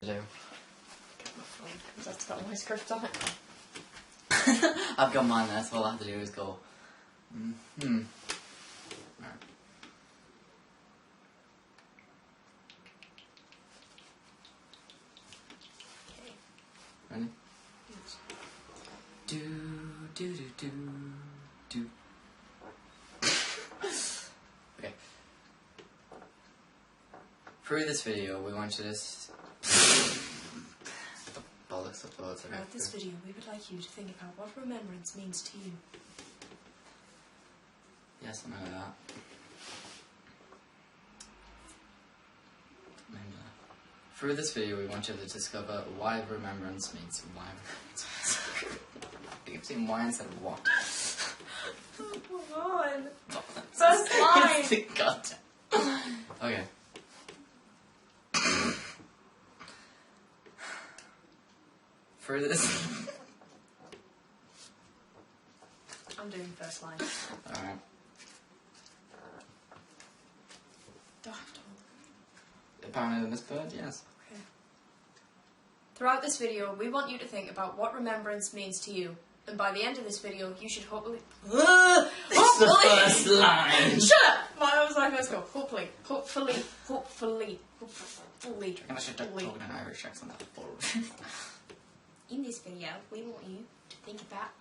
do. Get my phone, because that's got my script on it. I've got mine there, so all I have to do is go. Right. Okay. Ready? Yes. Do do do do do. Okay. Through this video, we want you to. The bollocks of thoughts. Throughout this video, we would like you to think about what remembrance means to you. Yeah, something like that. Through this video, we want you to discover why remembrance means why. I keep saying why instead of what. Oh, come on. First line. God. Okay. Through this. I'm doing first line. Alright. Do I have to hold? Apparently in this bird, yes. Okay. Throughout this video, we want you to think about what remembrance means to you. And by the end of this video, you should hopefully... It's the first line! Shut up! What was my first go? Hopefully. And I should talk in an Irish accent. In this video, we want you to think about...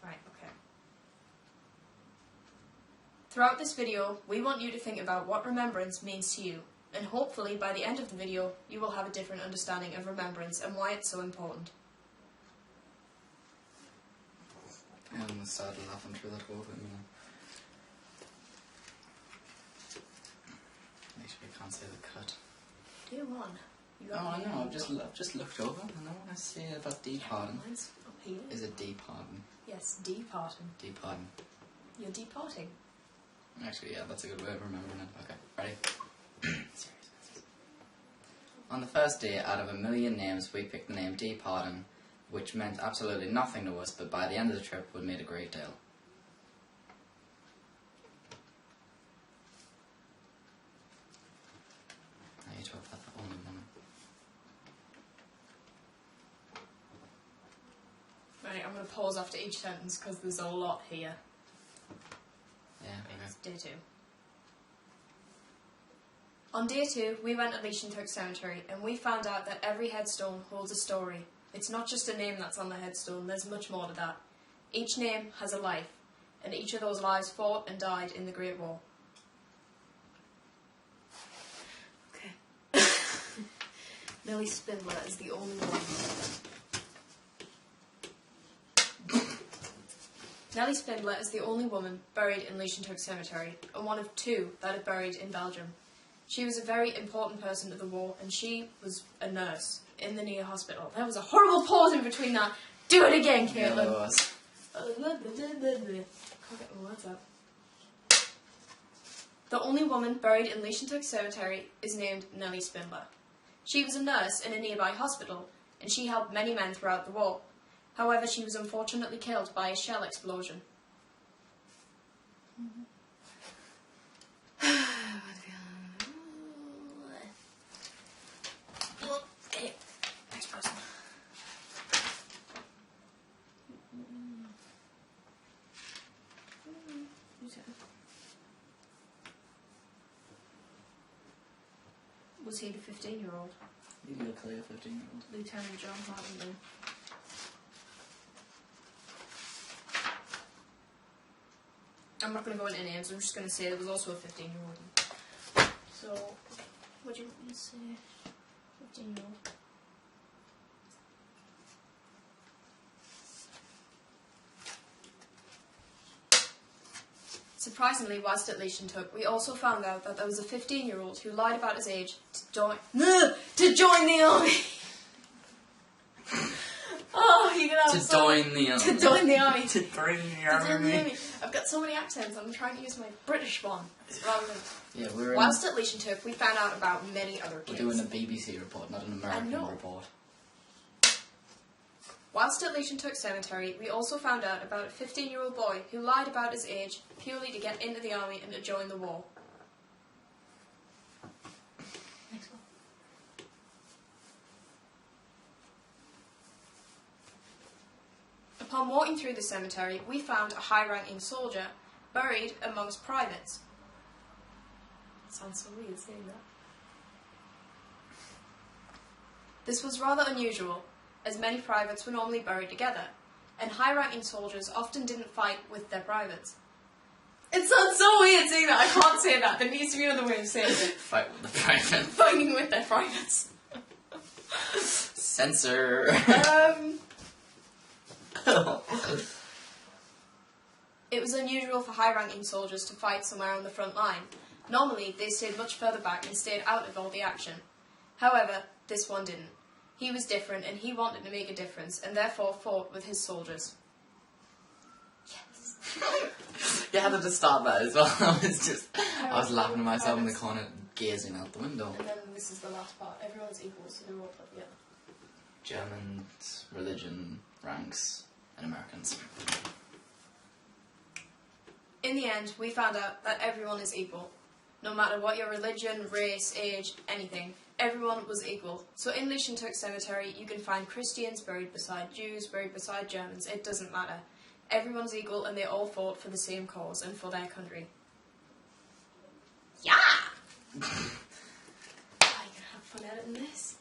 Right, okay. Throughout this video, we want you to think about what remembrance means to you. And hopefully, by the end of the video, you will have a different understanding of remembrance and why it's so important. I almost started laughing through that whole thing, Make sure you can't see the cut. Do one. You Oh, I know, I've just looked over. I know what I see about departing. Mine's up here. Is it departing? Yes, departing. Departing. You're departing. Actually, yeah, that's a good way of remembering it. Okay, ready? Serious. On the first day, out of 1,000,000 names, we picked the name Departing, which meant absolutely nothing to us, but by the end of the trip, would made a great deal. Now you talk about the only woman. Right, I'm going to pause after each sentence because there's a lot here. Yeah, It's day 2. On day 2, we went to Leishentook Cemetery and we found out that every headstone holds a story. It's not just a name that's on the headstone, there's much more to that. Each name has a life, and each of those lives fought and died in the Great War. Okay. Nellie Spindler is the only one. Nellie Spindler is the only woman buried in Leishentook Cemetery, and one of 2 that are buried in Belgium. She was a very important person to the war, and she was a nurse in the Nia Hospital. There was a horrible pause in between that. Do it again, Caitlin. Yeah, there was. Can't get my words out. The only woman buried in Leishentook Cemetery is named Nellie Spindler. She was a nurse in a nearby hospital, and she helped many men throughout the war. However, she was unfortunately killed by a shell explosion. Okay, next person. Was he the 15-year-old? You look like a 15-year-old. Lieutenant John Hartman. I'm not going to go into names, I'm just going to say there was also a 15-year-old. So, what do you want me to say? 15-year-old. Surprisingly, whilst at Leishentook, we also found out that there was a 15-year-old who lied about his age to join the army. Oh, you're gonna have join the army. To join the army. To join the army. I've got so many accents, I'm trying to use my British one rather than... Yeah, we're Whilst at Leishentook, we found out about many other kids. doing a BBC report, not an American report. Whilst at Leishentook Cemetery, we also found out about a 15-year-old boy who lied about his age purely to get into the army and to join the war. Next one. Upon walking through the cemetery, we found a high-ranking soldier buried amongst privates. Sounds so weird saying that. This was rather unusual, as many privates were normally buried together, and high-ranking soldiers often didn't fight with their privates. It sounds so weird saying that. I can't say that. There needs to be another way of saying it. Fight with the private. Fighting with their privates. Censor. It was unusual for high-ranking soldiers to fight somewhere on the front line. Normally, they stayed much further back and stayed out of all the action. However, this one didn't. He was different, and he wanted to make a difference, and therefore fought with his soldiers. Yes. You had to just start that as well. I was laughing to myself in the corner, gazing out the window. And then this is the last part. Everyone's equal, so they're all put together. Germans, religion, ranks, and Americans. In the end, we found out that everyone is equal. No matter what your religion, race, age, anything, everyone was equal. So in Leichenturk Cemetery, you can find Christians buried beside Jews, buried beside Germans. It doesn't matter. Everyone's equal and they all fought for the same cause and for their country. Yeah! Are you gonna have fun editing this?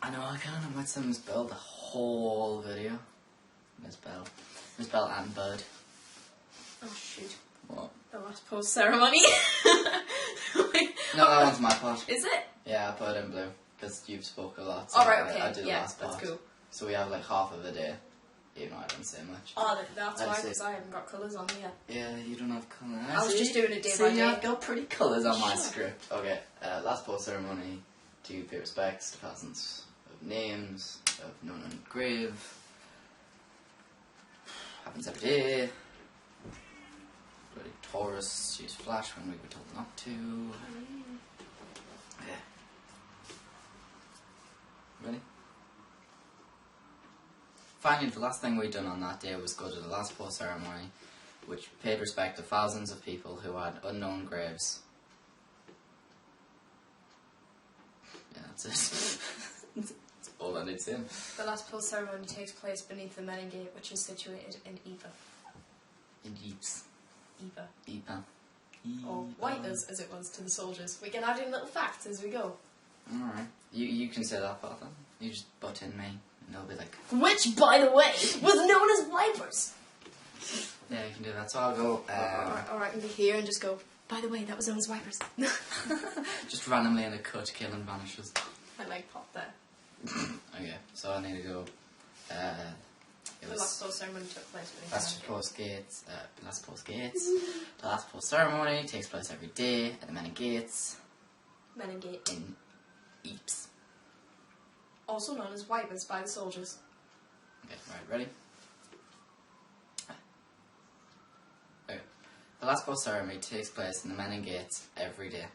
I know, I kind of might send Miss Bell the whole video. Miss Bell and Bird. Oh shoot. What? The last pose ceremony. No, that one's my part. Is it? Yeah, I put it in blue, because you've spoke a lot. So Alright, okay. I do the yeah, last part. that's cool. So we have like half of a day, even though I don't say much. Oh, that's I'd why, say- because I haven't got colours on here. Yeah, you don't have colour. I was just doing it day by day. I've got pretty colours on my Sure. script. Okay, last post ceremony to pay respects to thousands of names of known and grave. Happens every day. Bloody tourists use flash when we were told not to. Yeah. Ready? Finally, the last thing we done on that day was go to the last post ceremony, which paid respect to thousands of people who had unknown graves. Yeah, that's it. That's all I need to say. The last pose ceremony takes place beneath the Menin Gate, which is situated in Eva. In Yeeps. Eva. Eepa. Or Wipers, as it was to the soldiers. We can add in little facts as we go. Alright. You can say that part then. You just butt in me, and they'll be like, Which, by the way, was known as Wipers. yeah, you can do that. So I'll go, Or I can be here and just go, by the way, that was known as Wipers. just randomly in a cut, kill and vanishes. My leg popped there. Okay, so I need to go, it The was last pose ceremony took place beneath last the post gates, the last post ceremony takes place every day at the Menin Gates Menin Gate. in Eeps. Also known as Wipers by the soldiers. Okay, right, ready? Okay. The last post ceremony takes place in the Menin Gates every day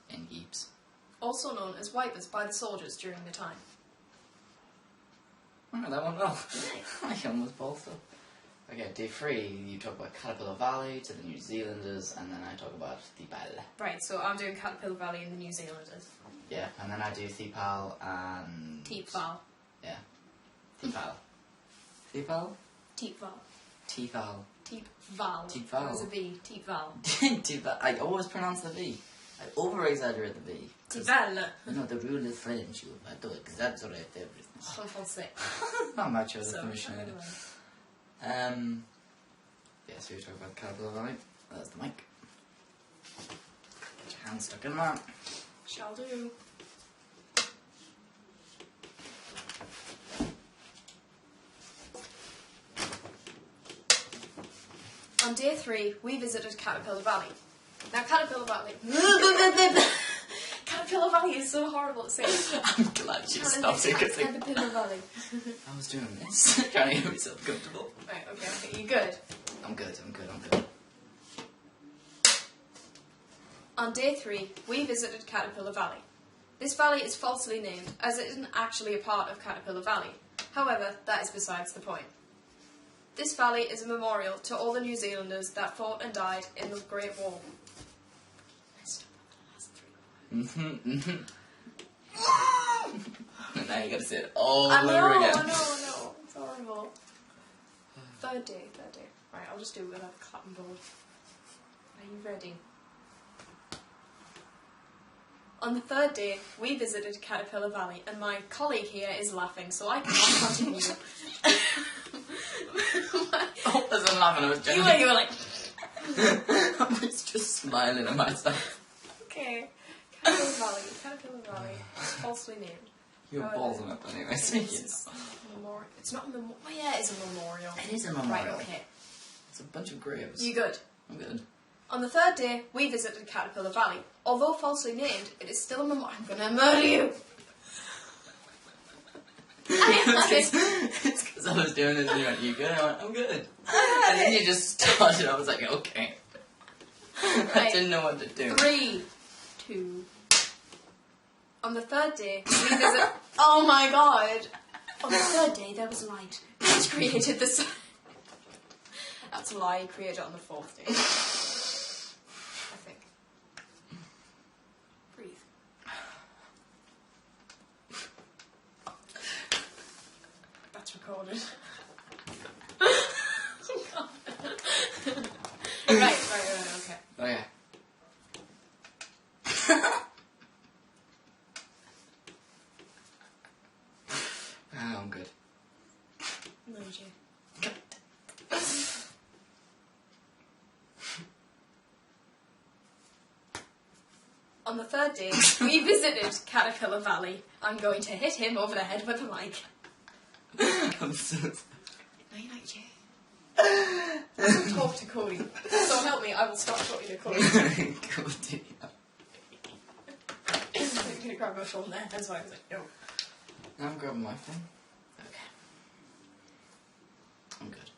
in Eeps. Also known as Wipers by the soldiers during the time. Oh, that went well. Nice. I almost bolted up. Okay, day 3, you talk about Caterpillar Valley to the New Zealanders, and then I talk about Thepal. Right, so I'm doing Caterpillar Valley and the New Zealanders. Yeah, and then I do Thepal and... Teepval. Yeah. Thepal. Thepal? Teepval. Tefal. Teepval. Teepval. There's a V. Teepval. Tefal. I always pronounce the V. I over-exaggerate the V. 'Cause, Teepval. you know, the rule is French. You have to exaggerate everything. En français. Not much of the So, permission. Yeah, so you talk about Caterpillar Valley. There's the mic. Get your hand stuck in that. Shall do. On day 3, we visited Caterpillar Valley. Now, Caterpillar Valley... Caterpillar Valley is so horrible to say. I'm glad you stopped it because Caterpillar Valley. I was doing this, trying to get myself comfortable. Right, okay, you good? I'm good. On day 3, we visited Caterpillar Valley. This valley is falsely named, as it isn't actually a part of Caterpillar Valley. However, that is besides the point. This valley is a memorial to all the New Zealanders that fought and died in the Great War. Now you gotta say it all I over know, again. I know, it's horrible. The third day. Right, I'll just do it without a clapping board. Are you ready? On the third day, we visited Caterpillar Valley, and my colleague here is laughing, so I cannot continue. I wasn't laughing, I was You genuinely... were like... I was just smiling at myself. Okay. Caterpillar Valley. It's falsely named. You're balling up anyway, so It's not a memorial. Oh yeah, it is a memorial. It is a memorial. Right, okay. It's a bunch of graves. You good? I'm good. On the third day, we visited Caterpillar Valley. Although falsely named, it is still a memorial. I'm gonna murder you! It's because I was doing this and you went, you good? I went, I'm good. And then you just started, I was like, okay. I Right. didn't know what to do. 3, 2. On the third day, we visit. Oh my god! On the third day, there was light, which created the sun. That's a lie. He created it on the fourth day. I think. Breathe. That's recorded. Oh god. Right, okay. Okay. I'm good. No, Jay. On the third day, we visited Caterpillar Valley. I'm going to hit him over the head with a mic. I'm so sorry. No, you're not, Jay. I don't talk to Cody. So help me, I will stop talking to Cody. Cody. I'm going to grab my phone there. That's why I was like, no. I'm grabbing my phone. Okay. I'm good.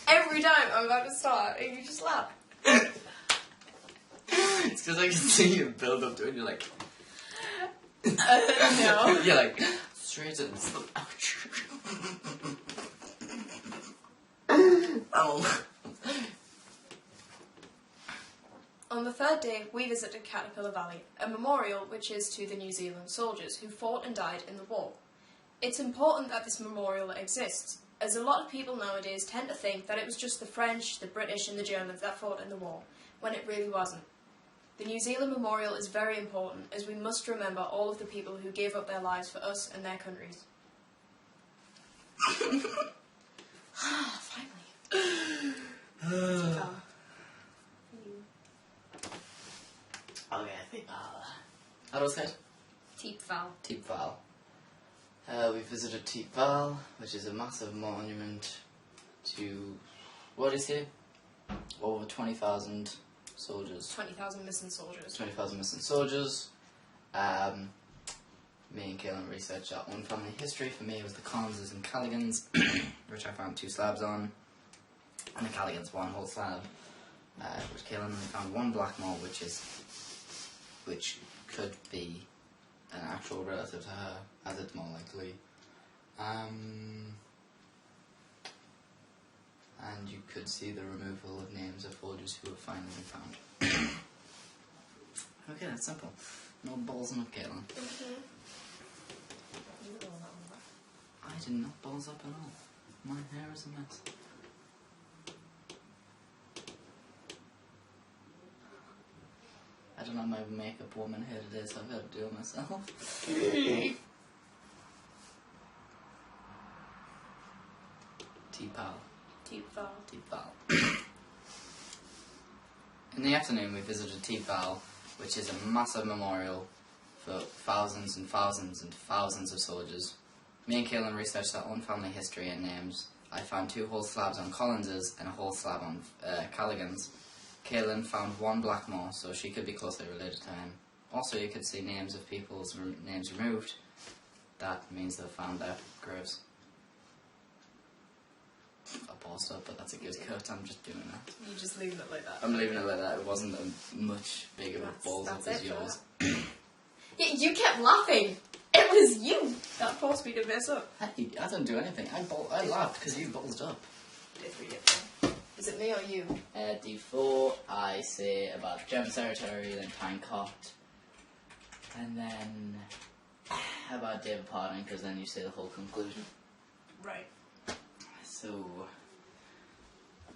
Every time I'm about to start, and you just laugh. It's because I can see you build up to it and you're like... No. You're like, straight and slow. Ouch. Oh. On the third day, we visited Caterpillar Valley, a memorial which is to the New Zealand soldiers who fought and died in the war. It's important that this memorial exists, as a lot of people nowadays tend to think that it was just the French, the British and the Germans that fought in the war, when it really wasn't. The New Zealand Memorial is very important, as we must remember all of the people who gave up their lives for us and their countries. Finally. Okay, I think how do I say it? Teep Val. Teep Val. We visited Teep Val, which is a massive monument to, what is it? Over 20,000 soldiers. 20,000 missing soldiers. 20,000 missing soldiers. Me and Kaelin researched our own family history. For me, it was the Collinses and Calligans, which I found 2 slabs on, and the Calligans 1 whole slab. Which Kaelin found 1 Blackmore, which could be an actual relative to her, as it's more likely. And you could see the removal of names of soldiers who were finally been found. Okay, that's simple. No balls enough, Kaelin. I did not balls up at all. My hair is a mess. I don't have my makeup woman here today, so I've got to do it myself. T-Pal. Teep Val. T-Pal. In the afternoon, we visited T-Pal, which is a massive memorial for thousands and thousands and thousands of soldiers. Me and Kaelin researched our own family history and names. I found 2 whole slabs on Collinses and a whole slab on Calligans. Kaelin found 1 Blackmore, so she could be closely related to him. Also, you could see names of people's names removed. That means they've found their graves. I paused up, but that's a good cut. I'm just doing that. You're just leaving it like that. I'm leaving it like that. It wasn't a much bigger of balls up as yours. Yeah, you kept laughing. It was you that forced me to mess up. Hey, I didn't do anything. I laughed because you ballsed up. Is it me or you? D4, I say about Gem Territory, then Pinecott, and then about David Pardon, because then you say the whole conclusion. Right. So,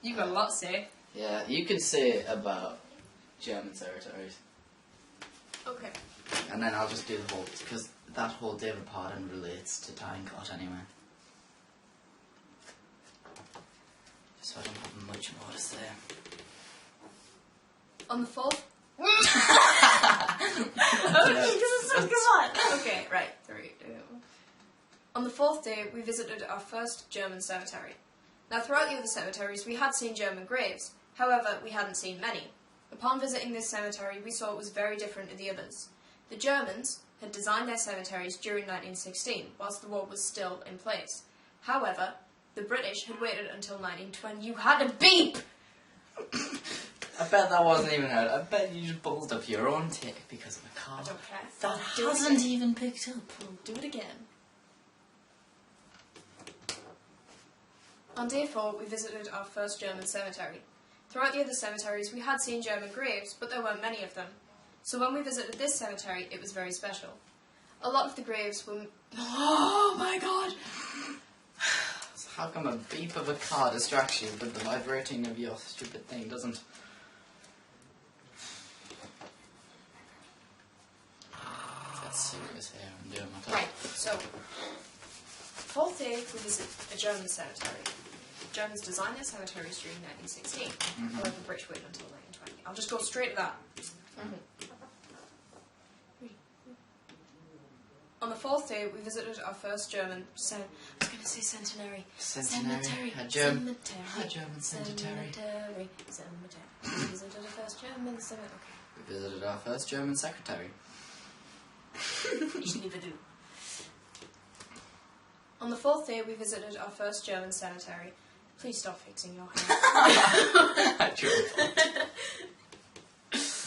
You got a lot to say. yeah, you can say about German territories. Okay. And then I'll just do the whole, because that whole David Pardon relates to Tyne-Cot anyway. So I don't have much more to say. On the 4th... That's- Okay, right. 3, 2. On the 4th day, we visited our first German cemetery. Now, throughout the other cemeteries, we had seen German graves. However, we hadn't seen many. Upon visiting this cemetery, we saw it was very different to the others. The Germans had designed their cemeteries during 1916, whilst the war was still in place. However, the British had waited until 1920. You had a beep! I bet that wasn't even heard. I bet you just bulled up your own take because of a car. I don't care. That Do it hasn't again. even picked up. We'll do it again. On day 4, we visited our first German cemetery. Throughout the other cemeteries, we had seen German graves, but there weren't many of them. So when we visited this cemetery, it was very special. A lot of the graves were... Oh my god! So how come a beep of a car distracts you, but the vibrating of your stupid thing doesn't? That's serious here. I'm doing my top. Right, so... 4th day, we visit a German cemetery. Germans designed their cemeteries during 1916. However, the British waited until 1920. I'll just go straight to that. On the 4th day, we visited our first German I was going to say centenary. Centenary. A German cemetery. Cemetery. We visited our first German cemetery. We visited our first German secretary. You never do. On the 4th day, we visited our first German cemetery. Please stop fixing your hair. That's your fault.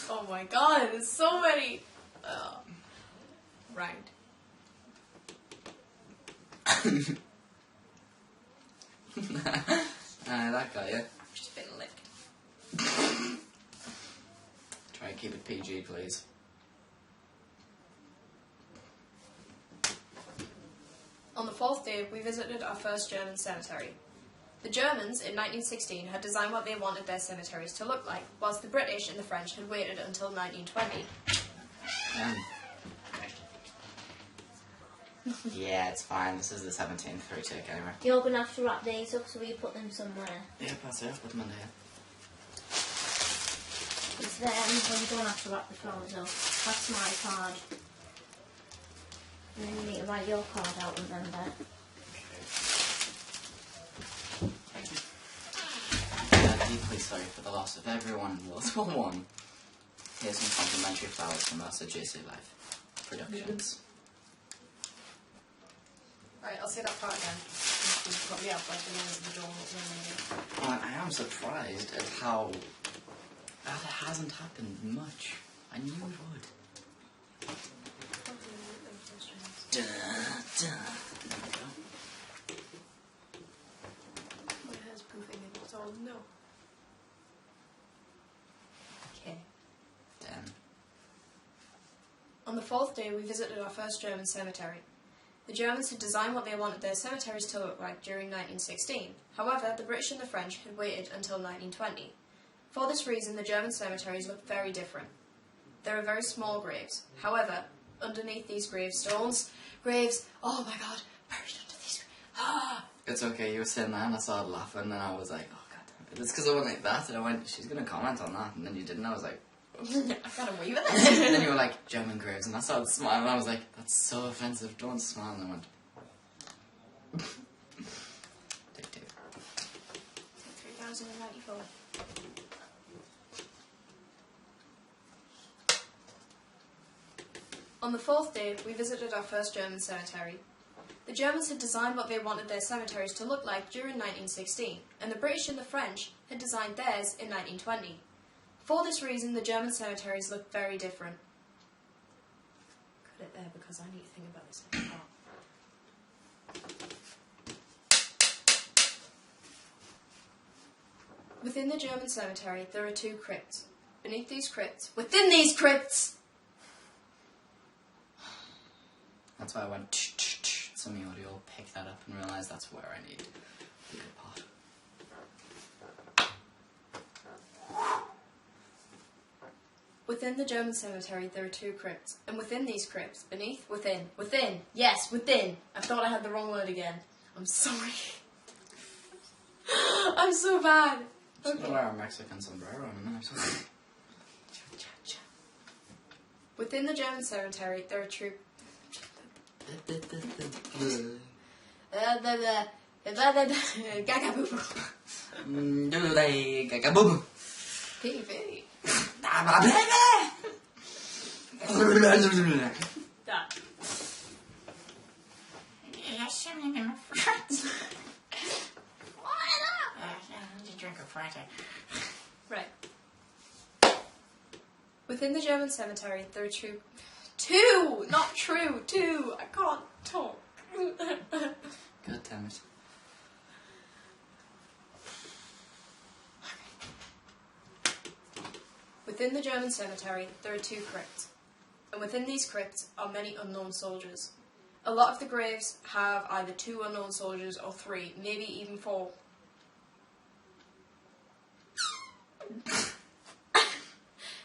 Oh my god, there's so many. Right. That got you. Just been licked. Try and keep it PG, please. On the 4th day, we visited our first German cemetery. The Germans, in 1916, had designed what they wanted their cemeteries to look like, whilst the British and the French had waited until 1920. Yeah, it's fine. This is the 17th retake anyway. You're going to have to wrap these up, so we put them somewhere. Yeah, pass it. Put them in here. It's them, well you don't have to wrap the flowers up. That's my card. And then you need to write your card out, remember? Deeply sorry for the loss of everyone in World War I. Here's some complimentary flowers from us at JC Life Productions. Right, I'll say that part again. You've got me up like the name of the door. And I am surprised at how that hasn't happened much. I knew it would. There we go. My hair's poofing and it's all no. Okay. Then. On the 4th day, we visited our first German cemetery. The Germans had designed what they wanted their cemeteries to look like during 1916. However, the British and the French had waited until 1920. For this reason, the German cemeteries looked very different. There are very small graves. However, underneath these graves, oh my god, buried under these graves. It's okay, you were saying that and I started laughing and I was like, oh god damn it. It's because I went like that and I went, she's going to comment on that, and then you didn't. I was like, I've got away with and it. then you were like, German graves, and I started smiling and I was like, that's so offensive, don't smile. And I went, Dictate. 3094. On the 4th day, we visited our first German cemetery. The Germans had designed what they wanted their cemeteries to look like during 1916, and the British and the French had designed theirs in 1920. For this reason, the German cemeteries looked very different. Cut it there because I need to think about this next part. Within the German cemetery, there are 2 crypts. Within these crypts! That's why I went, so some audio will pick that up and realise that's where I need the good part. Within the German cemetery, there are 2 crypts, and within these crypts, within, yes, within. I thought I had the wrong word again. I'm sorry. I'm so bad. I'm gonna wear a Mexican sombrero in a minute. Within the German cemetery, there are 2. Gagaboo. Gagaboo. PV. That. You're sitting in my front. Why not? I need to drink a Fanta. Right. Within the German cemetery, there are 2. 2! Not true! 2! I can't talk. God damn it. Within the German cemetery, there are 2 crypts, and within these crypts are many unknown soldiers. A lot of the graves have either 2 unknown soldiers or 3, maybe even 4. I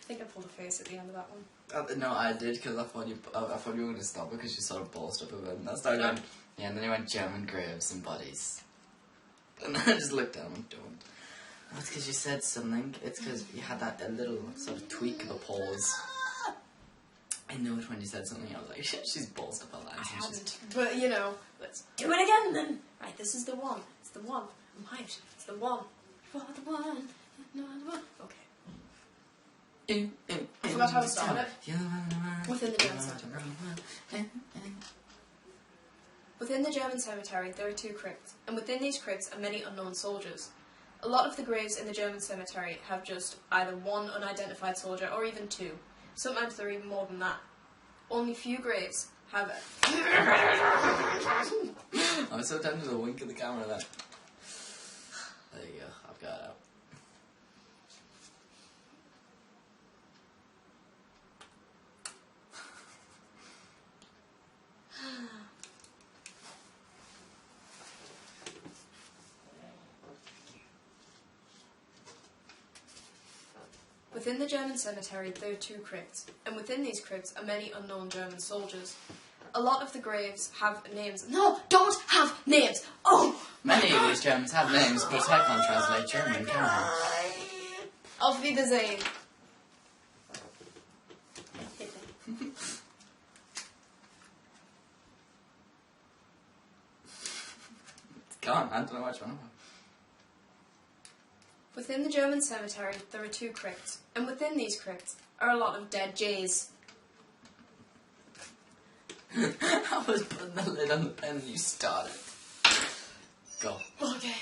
think I pulled a face at the end of that one. No, I did because I thought you were going to stop because you sort of ballsed up a bit, and I started going, yeah, and then you went German graves and bodies, and I just looked down and don't. That's because you said something. It's because you had that a little sort of tweak of a pause. I knew it when you said something. I was like, shit, she's ballsed up her lines. I hadn't, but you know, let's do it again then. Right, this is the one. It's the one. I'm hyped. It's the one. For the one. No, the one. Okay. I forgot how to start it. Within the German cemetery. Within the German cemetery, there are 2 crypts, and within these crypts are many unknown soldiers. A lot of the graves in the German cemetery have just either 1 unidentified soldier or even 2. Sometimes there are even more than that. Only few graves have I'm so tempted to wink at the camera there. There you go, I've got it out. Within the German cemetery, there are 2 crypts, and within these crypts are many unknown German soldiers. A lot of the graves have names. No, don't have names! Oh! Many of these Germans have names, but I can't translate German, can I? Auf Wiedersehen. Go on, I don't know which one. Within the German cemetery, there are 2 crypts, and within these crypts are a lot of dead Jays. I was putting the lid on the pen and you started. Go. Okay.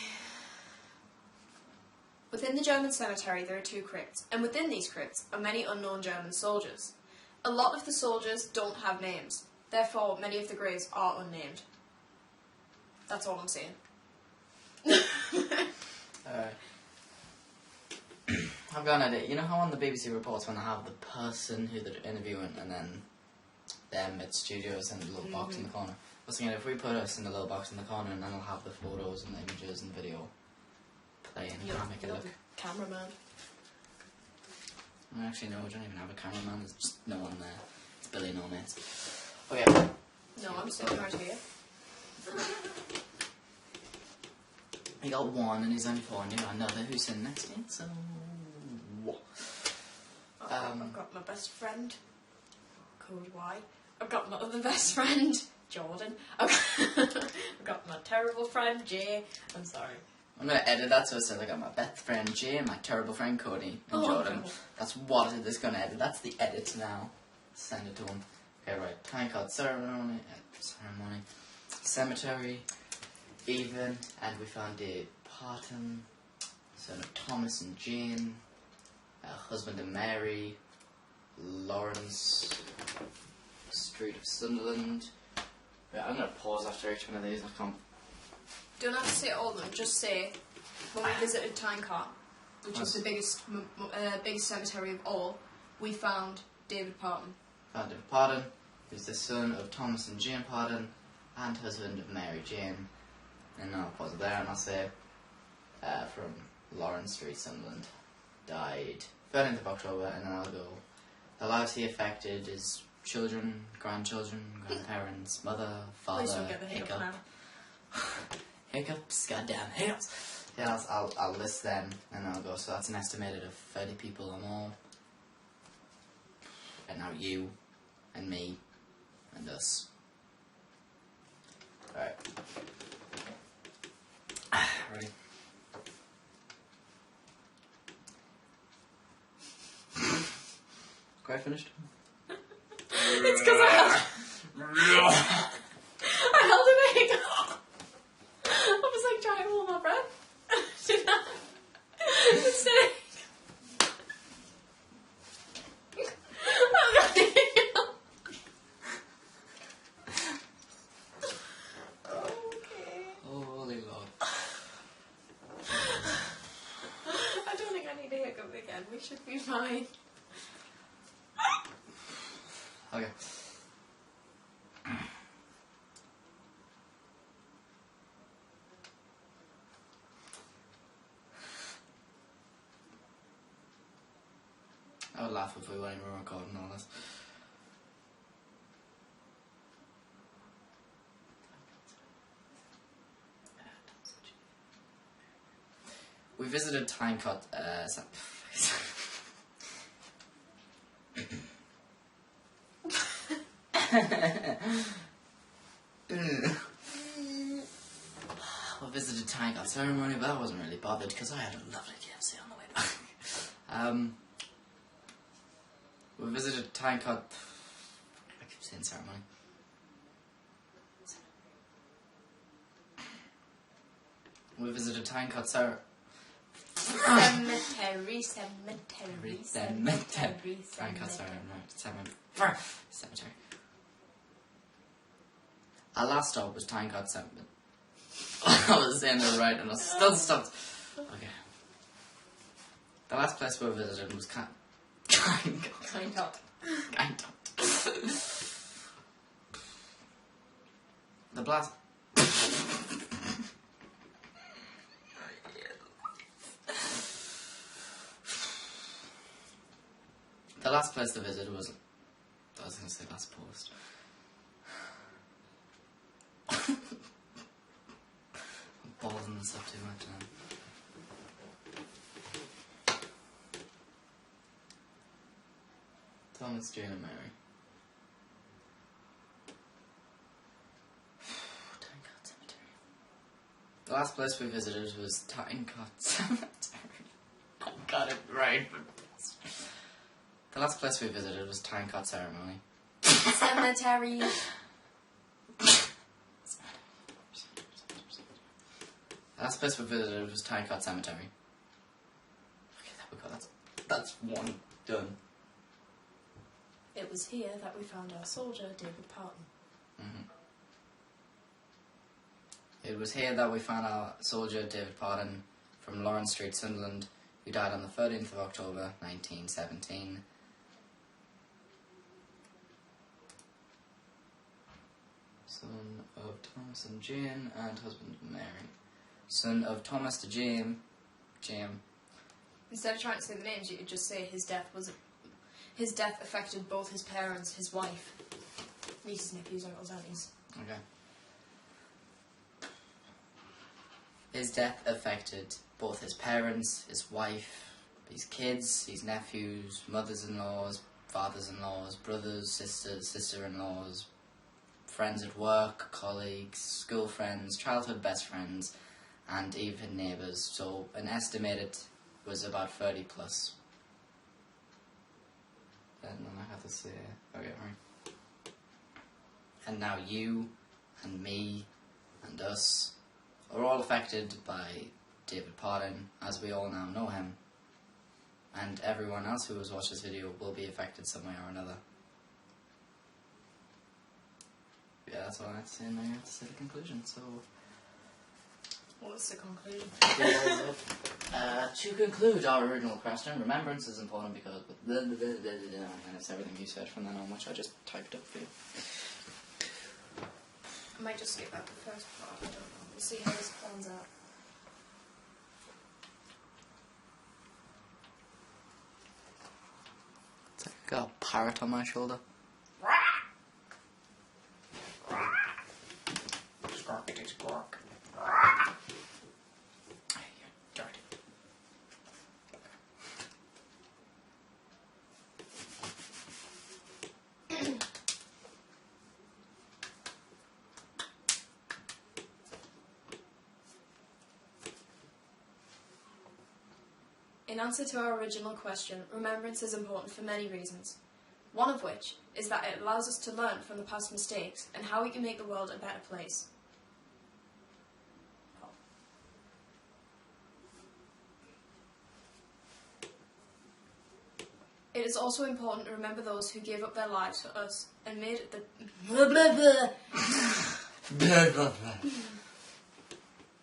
Within the German cemetery, there are 2 crypts, and within these crypts are many unknown German soldiers. A lot of the soldiers don't have names, therefore many of the graves are unnamed. That's all I'm saying. Alright. I've got an idea. You know how on the BBC reports when they have the person who they're interviewing and then them at studios and the little box in the corner? I was thinking if we put us in the little box in the corner and then we'll have the photos and the images and video playing and make it look... Cameraman. Actually, no, we don't even have a cameraman. There's just no one there. It's Billy No Mates. Okay. No, I'm sitting right here. He got 1 and he's only 4 and you got another who's sitting next to him, so... I've got my best friend, code Y. I've got my other best friend, Jordan. I've got my terrible friend, Jay. I'm sorry. I'm going to edit that so it says I got my best friend Jay and my terrible friend Cody and Jordan. No. That's what it is going to edit. That's the edit now. Send it to him. Okay, right. Time card ceremony. Cemetery. Even. And we found David Parton. Son of Thomas and Jane. Husband of Mary. Lawrence. Street of Sunderland. Right, I'm going to pause after each one of these. I can't. Don't have to say all of them, just say when we visited Tynecart, which is the biggest cemetery of all, we found David Parton. Found David Parton, who's the son of Thomas and Jane Parton, and husband of Mary Jane. And I'll pause it there and I'll say, from Lawrence Street, Sunderland, died 13th of October, and then I'll go, the lives he affected is children, grandchildren, grandparents, mother, Please father, don't get the hiccup now. hiccups, goddamn hiccups. Yeah, I'll list them, and I'll go, so that's an estimated of 30 people or more. And now you, and me, and us. Alright. Ready? Quite finished? It's because I held it in. I was like trying to hold my breath. Did I? It's sick. Okay. Holy Lord. I don't think I need a hiccup again. We should be fine. Okay. I would laugh if we weren't even recording all this. We visited Tyncott, we visited Tyncott ceremony, but I wasn't really bothered because I had a lovely KFC on the way back. We visited Tyncott. I keep saying ceremony. We visited Tyncott ceremony. Cemetery. Tyncott cemetery. Our last stop was Tyncott cemetery. I was saying it right and I still stopped. Okay. The last place we visited was Tyncott. The blast. The last place to visit was. I was going to say last post. I'm ballsing this up too much now. Thomas, Jane and Mary. Tyncott Cemetery. The last place we visited was Tyncott Cemetery. I got it right, but... The last place we visited was Tyncott Ceremony. Cemetery. The last place we visited was Tyncott Cemetery. Okay, there we go. That's one done. It was here that we found our soldier, David Parton. It was here that we found our soldier, David Parton, from Lawrence Street, Sunderland, who died on the 13th of October, 1917. Son of Thomas and Jane, and husband of Mary. Son of Thomas to James. Instead of trying to say the names, you could just say his death affected both his parents, his wife, nieces, nephews, uncles, aunties. Okay. His death affected both his parents, his wife, his kids, his nephews, mothers-in-laws, fathers-in-laws, brothers, sisters, sister-in-laws, friends at work, colleagues, school friends, childhood best friends, and even neighbours. So an estimated was about 30 plus. And then I have to say, okay, right. And now you, and me, and us, are all affected by David Parton, as we all now know him. And everyone else who has watched this video will be affected some way or another. Yeah, that's all I have to say, and now you have to say the conclusion, so... What's the conclusion? To conclude our original question, remembrance is important because... And it's everything you said from then on, which I just typed up for you. I might just skip out the first part. I don't know. We'll see how this plans out. It's like I got a parrot on my shoulder. Squawkity squawk. You're dirty. In answer to our original question, remembrance is important for many reasons. One of which is that it allows us to learn from the past mistakes and how we can make the world a better place. It is also important to remember those who gave up their lives for us and made the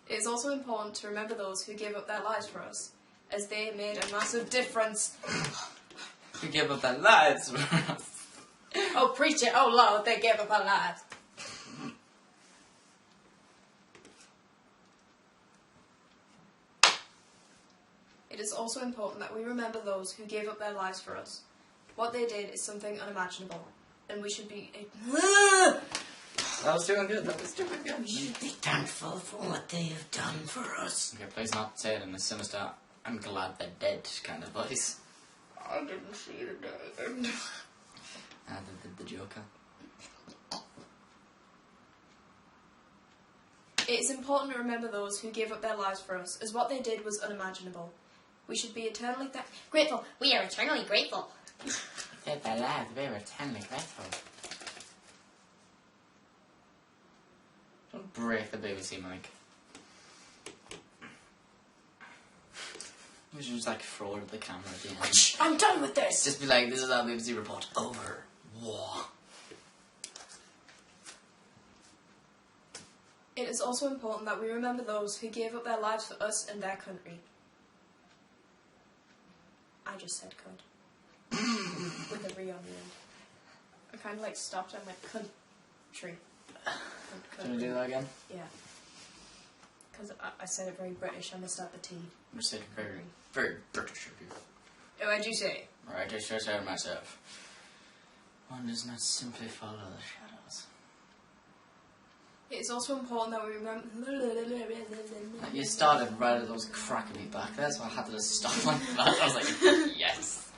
It is also important to remember those who gave up their lives for us, as they made a massive difference. Who gave up their lives for us. Oh, preach it! Oh, Lord, they gave up their lives. It is also important that we remember those who gave up their lives for us. What they did is something unimaginable, and we should be... That was doing good. That was doing good. We should be thankful for what they have done for us. Okay, please not say it in a sinister, I'm glad they're dead kind of voice. I didn't see the day. The Joker. It is important to remember those who gave up their lives for us, as what they did was unimaginable. We should be eternally grateful. We are eternally grateful. Gave their lives, we were eternally grateful. Don't break the BBC mic. We should just like fraud at the camera at the end. I'm done with this! Just be like, this is our BBC report. Over. War. It is also important that we remember those who gave up their lives for us and their country. I just said cunt. With a re on the end. I kind of like stopped and went country. Can we do that again? Yeah. Because I said it very British, I missed out the T. I said very, very British of you. Oh, what'd you say? Right, I should say myself. One does not simply follow the shadows. It is also important that we remember... You started right as I was cracking me back there, so I had to just stop like that. I was like, yes.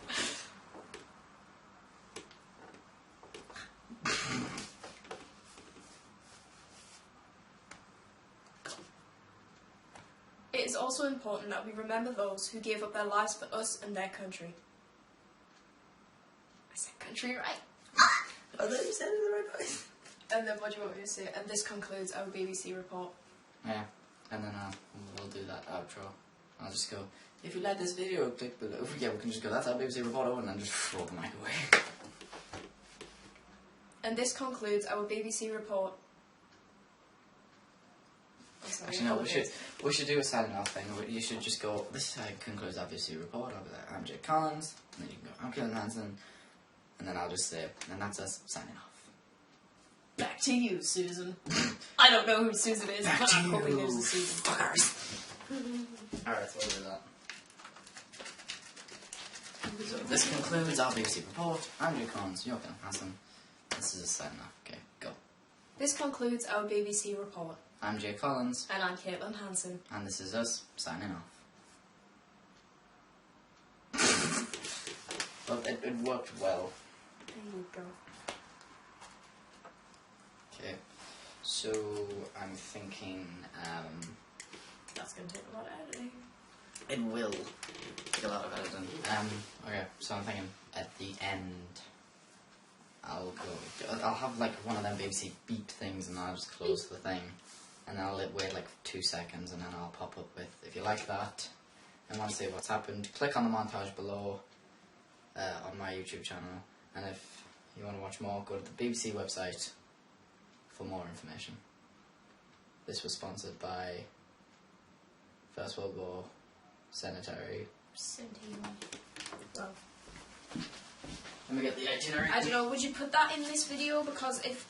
It is also important that we remember those who gave up their lives for us and their country. I said country right. I thought you said it in the right place. And then what do you want me to say? And this concludes our BBC report. Yeah, and then we'll do that outro. I'll just go, if you like this video, click below. Yeah, we can just go, that's our BBC report over, and then just throw the mic away. And this concludes our BBC report. I'm sorry, Actually, no, we should do a signing off thing. You should just go, this concludes our BBC report. I'll be like, I'm Jake Collins, and then you can go, I'm Keelan Hansen, and then I'll just say, and that's us signing off. Back to you, Susan. I don't know who Susan is, Back but to I'm hoping you, there's a Susan. fuckers. Alright, so we'll do that. So this concludes our BBC report. I'm Jake Collins, you're Keelan Hansen. This is a signing off. Okay, go. This concludes our BBC report. I'm Jay Collins. And I'm Caitlin Hansen. And this is us signing off. Well, it worked well. There you go. Okay, so I'm thinking, That's going to take a lot of editing. it will take a lot of editing. Okay, so I'm thinking at the end, I'll have like one of them BBC beep things, and I'll just close the thing, and then I'll wait like 2 seconds, and then I'll pop up with, if you like that and want to see what's happened, click on the montage below on my YouTube channel, and if you want to watch more, go to the BBC website for more information. This was sponsored by First World War Sanitary. Well, Let me get the itinerary. I don't know, would you put that in this video? Because if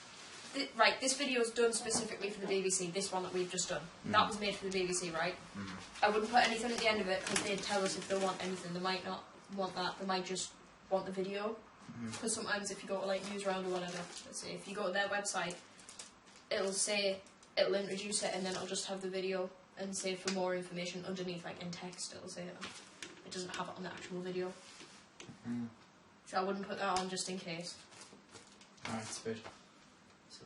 right, this video is done specifically for the BBC, this one that we've just done. That was made for the BBC, right? I wouldn't put anything at the end of it because they'd tell us if they want anything. They might not want that, they might just want the video. Because sometimes if you go to like Newsround or whatever, let's say if you go to their website, it'll introduce it and then it'll just have the video and say for more information underneath, like in text, it'll say it. It doesn't have it on the actual video. So I wouldn't put that on just in case. Alright, sweet. So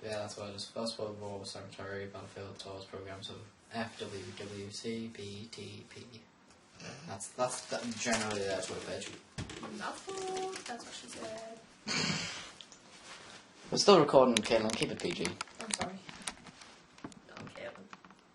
that's what it is. First World War Cemetery, Battlefield, Tours, Programs of FWWC, BTP. That's generally their Twitter page. Mouthful, that's what she said. We're still recording, Caitlin, keep it PG. I'm sorry.